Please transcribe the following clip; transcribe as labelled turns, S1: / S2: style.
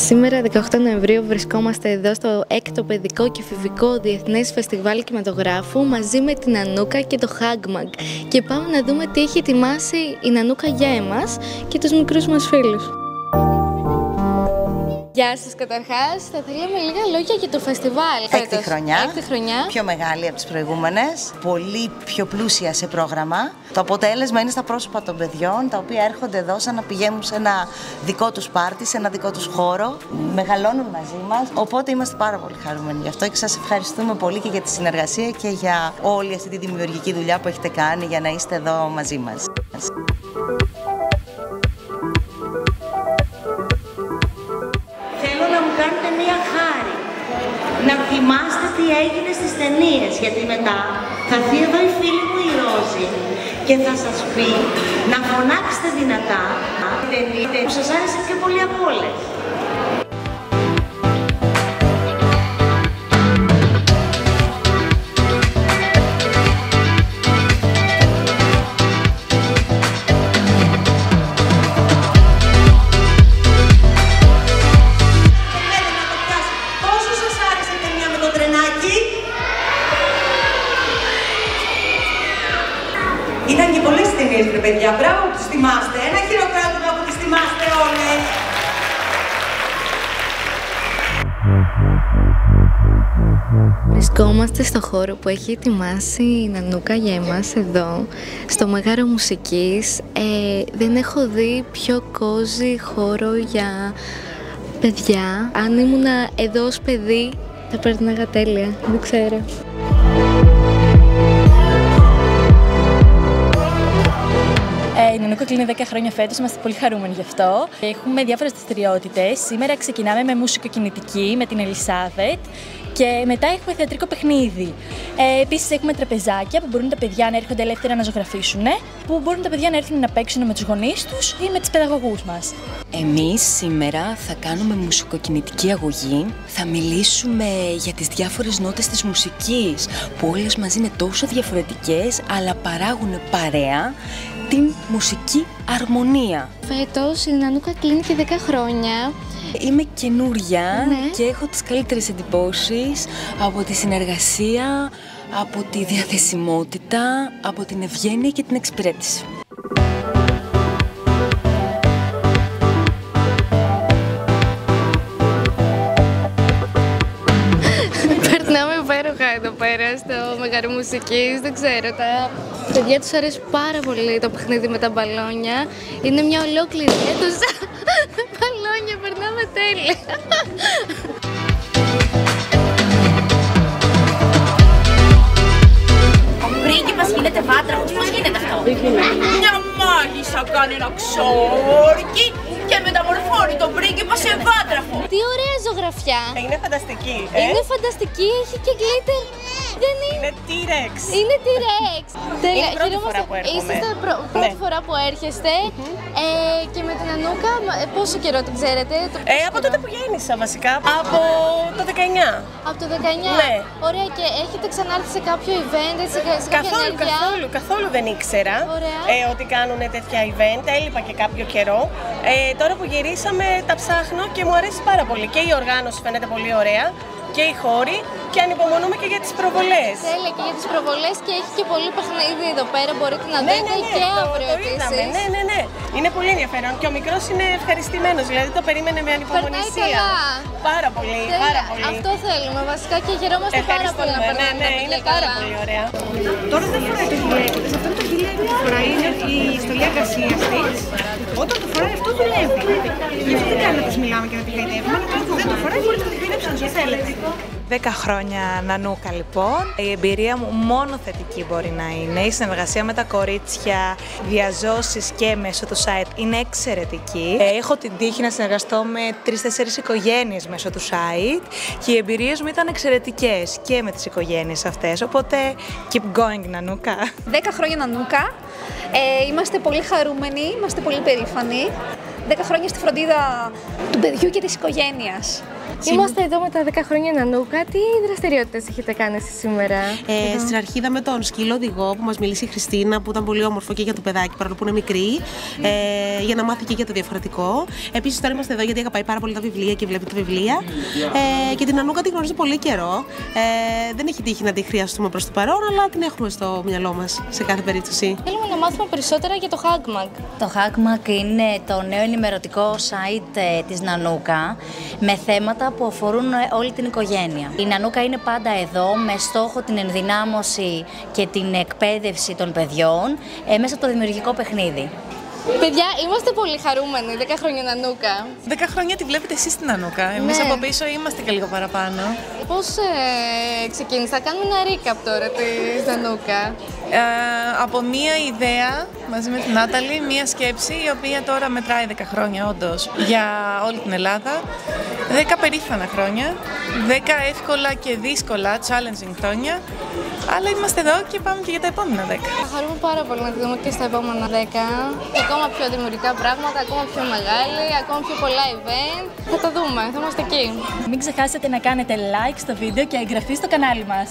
S1: Σήμερα 18 Νοεμβρίου βρισκόμαστε εδώ στο 6ο Παιδικό και Εφηβικό Διεθνές Φεστιβάλ Κινηματογράφου μαζί με την Νανούκα και το Hagmag και πάμε να δούμε τι έχει ετοιμάσει η Νανούκα για εμάς και τους μικρούς μας φίλους. Γεια σας καταρχάς, θα θέλαμε λίγα λόγια για το φεστιβάλ.
S2: Έκτη χρονιά, πιο μεγάλη από τις προηγούμενες, πολύ πιο πλούσια σε πρόγραμμα. Το αποτέλεσμα είναι στα πρόσωπα των παιδιών, τα οποία έρχονται εδώ σαν να πηγαίνουν σε ένα δικό τους πάρτι, σε ένα δικό τους χώρο, μεγαλώνουν μαζί μας, οπότε είμαστε πάρα πολύ χαρούμενοι γι' αυτό και σας ευχαριστούμε πολύ και για τη συνεργασία και για όλη αυτή τη δημιουργική δουλειά που έχετε κάνει για να είστε εδώ μαζί μας.
S3: Κάνετε μία χάρη, να θυμάστε τι έγινε στις ταινίες, γιατί μετά θα έρθει εδώ η φίλη μου η Ρώση και θα σας πει να φωνάξετε δυνατά την ταινία που σας άρεσε πιο πολύ από όλες. Ήταν και πολλές ταινίες, ρε παιδιά. Μπράβο που τις θυμάστε. Ένα χειροκρότημα που τις θυμάστε όλες.
S1: Βρισκόμαστε στο χώρο που έχει ετοιμάσει η Νανούκα για εμάς εδώ, στο Μέγαρο Μουσικής. Δεν έχω δει πιο κόζι χώρο για παιδιά. Αν ήμουν εδώ ως παιδί θα περνάγα τέλεια, δεν ξέρω.
S4: Η Νανούκα κλείνει 10 χρόνια φέτος, είμαστε πολύ χαρούμενοι γι' αυτό. Έχουμε διάφορες δραστηριότητες. Σήμερα ξεκινάμε με μουσικοκινητική, με την Ελισάβετ και μετά έχουμε θεατρικό παιχνίδι. Επίσης έχουμε τραπεζάκια που μπορούν τα παιδιά να έρχονται ελεύθερα να ζωγραφίσουν, που μπορούν τα παιδιά να έρθουν να παίξουν με τους γονείς τους ή με τις παιδαγωγούς μας.
S5: Εμείς σήμερα θα κάνουμε μουσικοκινητική αγωγή, θα μιλήσουμε για τις διάφορες νότες της μουσικής που όλες μαζί είναι τόσο διαφορετικές αλλά παράγουν παρέα την μουσική αρμονία.
S1: Φέτος η Νανούκα κλείνει και 10 χρόνια.
S5: Είμαι καινούρια και έχω τις καλύτερες εντυπώσεις από τη συνεργασία, από τη διαθεσιμότητα, από την ευγένεια και την εξυπηρέτηση.
S1: Περνάμε υπέροχα εδώ πέρα στο Μέγαρο Μουσικής, δεν ξέρω, τα παιδιά τους αρέσει πάρα πολύ το παιχνίδι με τα μπαλόνια. Είναι μια ολόκληρη αίθουσα με μπαλόνια, περνάμε τέλεια.
S6: Ο πρίγκιπας γίνεται βάτραχος, πώς γίνεται αυτό? Μια μάγισσα κάνει ένα ξόρκι και μεταμορφώνει τον πρίγκιπα σε βάτραχο.
S1: Τι ωραία ζωγραφιά.
S2: Είναι φανταστική.
S1: Είναι φανταστική, έχει και γκλίτερ. Δεν είναι.
S2: Είναι T-Rex.
S1: Είναι T-Rex.
S2: Είναι η πρώτη φορά που έρχομαι.
S1: Είστε πρώτη φορά που έρχεστε και με την Νανούκα πόσο καιρό την ξέρετε?
S2: Από τότε που γέννησα βασικά, από το 19.
S1: Από το 19.
S2: Ναι.
S1: Ωραία, και έχετε ξανάρθει σε κάποιο event, σε κάποια ενέργεια?
S2: Καθόλου δεν ήξερα ότι κάνουν τέτοια event, έλειπα και κάποιο καιρό. Τώρα που γυρίσαμε τα ψάχνω και μου αρέσει πάρα πολύ. Και η οργάνωση φαίνεται πολύ ωραία και οι χώροι και ανυπομονούμε και για τις προβολές.
S1: Τέλεια, και για τις προβολές και έχει και πολύ παιχνίδι εδώ πέρα, μπορείτε να δείτε και αύριο επίσης.
S2: Ναι. Είναι πολύ ενδιαφέρον και ο μικρός είναι ευχαριστημένος, δηλαδή το περίμενε με ανυπομονησία.
S1: Περνάει καλά.
S2: Πάρα πολύ, πάρα πολύ.
S1: Αυτό θέλουμε βασικά και χαιρόμαστε πάρα πολύ να περνάμε τα παιδιά
S2: είναι πάρα πολύ ωραία.
S7: Τώρα δεν φοράει το γυλαίκο της, αυτό είναι το γυλαίκο που φοράει, είναι η στολή εργασίας της. Όταν το φοράει αυτό δουλεύει. Γι' αυτό δεν κάνει να της μιλάμε και να τη χαϊδεύουμε, αλλά τώρα που δεν το φοράει μπορείτε να τη χαϊδέψετε όσο θέλετε.
S8: 10 χρόνια Νανούκα λοιπόν. Η εμπειρία μου μόνο θετική μπορεί να είναι. Η συνεργασία με τα κορίτσια, διαζώσεις και μέσω του site είναι εξαιρετική. Έχω την τύχη να συνεργαστώ με 3-4 οικογένειες μέσω του site και οι εμπειρίες μου ήταν εξαιρετικές και με τις οικογένειες αυτές. Οπότε keep going Νανούκα.
S9: 10 χρόνια Νανούκα. Είμαστε πολύ χαρούμενοι, είμαστε πολύ περήφανοι. 10 χρόνια στη φροντίδα του παιδιού και της οικογένειας.
S1: Είμαστε εδώ με τα 10 χρόνια Νανούκα. Τι δραστηριότητες έχετε κάνει εσείς σήμερα?
S10: Στην αρχή είδαμε τον σκύλο οδηγό που μας μίλησε η Χριστίνα, που ήταν πολύ όμορφο και για το παιδάκι, παρόλο που είναι μικρή, για να μάθει και για το διαφορετικό. Επίσης, τώρα είμαστε εδώ γιατί αγαπάει πάρα πολύ τα βιβλία και βλέπει τα βιβλία. Και την Νανούκα την γνωρίζω πολύ καιρό. Δεν έχει τύχει να τη χρειαστούμε προς το παρόν, αλλά την έχουμε στο μυαλό μας σε κάθε περίπτωση.
S1: Θέλουμε να μάθουμε περισσότερα για το HugMag.
S11: Το HugMag είναι το νέο ενημερωτικό site της Νανούκα με θέματα που αφορούν όλη την οικογένεια. Η Νανούκα είναι πάντα εδώ με στόχο την ενδυνάμωση και την εκπαίδευση των παιδιών μέσα από το δημιουργικό παιχνίδι.
S1: Παιδιά, είμαστε πολύ χαρούμενοι. 10 χρόνια Νανούκα.
S12: 10 χρόνια τη βλέπετε εσείς την Νανούκα. Εμείς από πίσω είμαστε και λίγο παραπάνω.
S1: Πώς ξεκίνησε? Θα κάνουμε ένα recap τώρα της Νανούκα.
S12: Από μία ιδέα μαζί με την Νάταλη, μία σκέψη η οποία τώρα μετράει 10 χρόνια όντως για όλη την Ελλάδα. 10 περήφανα χρόνια, 10 εύκολα και δύσκολα, challenging χρόνια. Αλλά είμαστε εδώ και πάμε και για τα επόμενα 10.
S1: Θα χαρούμε πάρα πολύ να τη δούμε και στα επόμενα 10. Ακόμα πιο δημιουργικά πράγματα, ακόμα πιο μεγάλη, ακόμα πιο πολλά event. Θα τα δούμε, θα είμαστε εκεί.
S4: Μην ξεχάσετε να κάνετε like στο βίντεο και εγγραφή στο κανάλι μας.